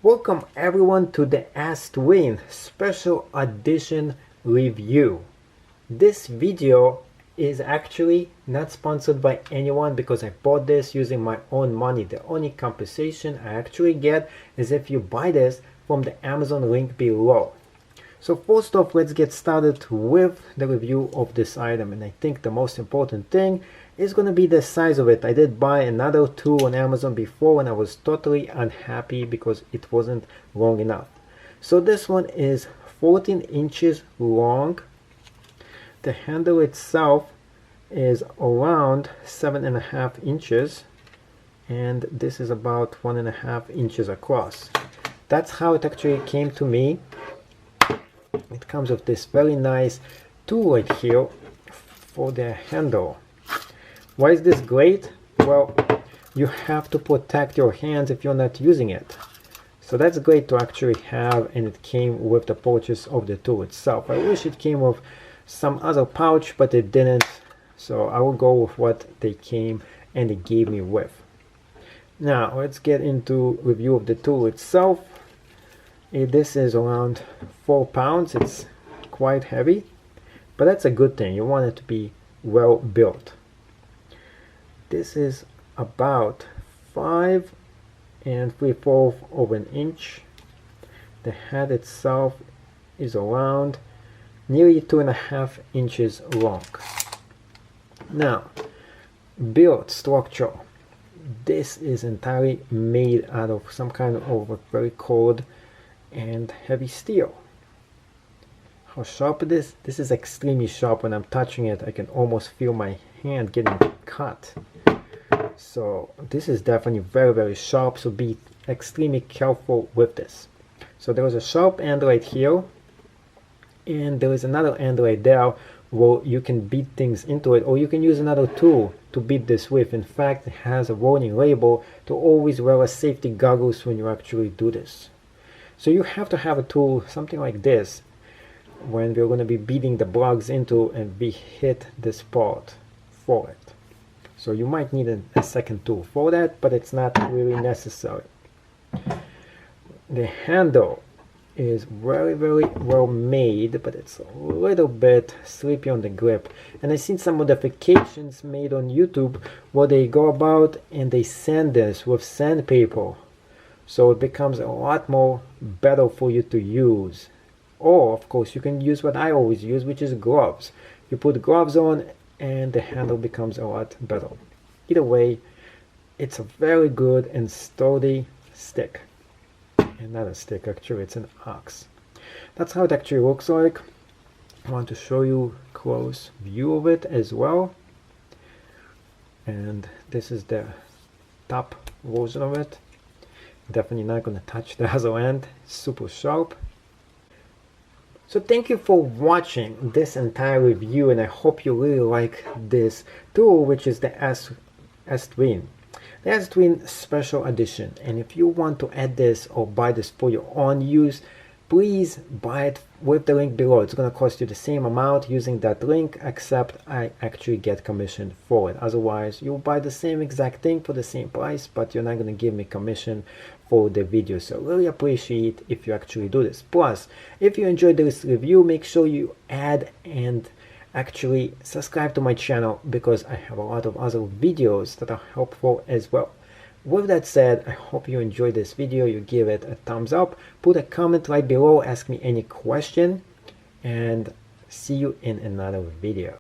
Welcome everyone to the Estwing special edition review. This video is actually not sponsored by anyone because I bought this using my own money. The only compensation I actually get is if you buy this from the Amazon link below. So first off, let's get started with the review of this item, and I think the most important thing is going to be the size of it. I did buy another tool on Amazon before and I was totally unhappy because it wasn't long enough. So this one is 14 inches long. The handle itself is around 7.5 inches, and this is about 1.5 inches across. That's how it actually came to me. It comes with this very nice tool right here for the handle. Why is this great? Well, you have to protect your hands if you're not using it. So that's great to actually have, and it came with the purchase of the tool itself. I wish it came with some other pouch, but it didn't. So I will go with what they came and they gave me with. Now let's get into review of the tool itself. This is around 4 pounds. It's quite heavy, but that's a good thing. You want it to be well built. This is about 5 3/4 of an inch. The head itself is around nearly 2.5 inches long. Now, build structure. This is entirely made out of some kind of a very cold and heavy steel. How sharp it is? This is extremely sharp. When I'm touching it, I can almost feel my hand getting cut. So this is definitely very sharp, so be extremely careful with this. So there is a sharp end right here, and there is another end right there where you can beat things into it, or you can use another tool to beat this with. In fact, it has a warning label to always wear a safety goggles when you actually do this. So you have to have a tool, something like this, when we're going to be beating the blocks into and be hit this part for it. So you might need a second tool for that, but it's not really necessary. The handle is very well made, but it's a little bit sleepy on the grip. And I've seen some modifications made on YouTube where they go about and they sand this with sandpaper, so it becomes a lot more better for you to use. Or of course you can use what I always use, which is gloves. You put gloves on and the handle becomes a lot better. Either way, it's a very good and sturdy stick. And not a stick, actually, it's an axe. That's how it actually looks like. I want to show you a close view of it as well. And this is the top version of it. Definitely not going to touch the other end. It's super sharp. So thank you for watching this entire review, and I hope you really like this tool, which is the Estwing. The Estwing Special Edition. And if you want to add this or buy this for your own use, please buy it with the link below. It's going to cost you the same amount using that link, except I actually get commission for it. Otherwise, you'll buy the same exact thing for the same price, but you're not going to give me commission for the video. So really appreciate if you actually do this. Plus, if you enjoyed this review, make sure you add and actually subscribe to my channel, because I have a lot of other videos that are helpful as well. With that said, I hope you enjoyed this video. You give it a thumbs up, put a comment right below, ask me any question, and see you in another video.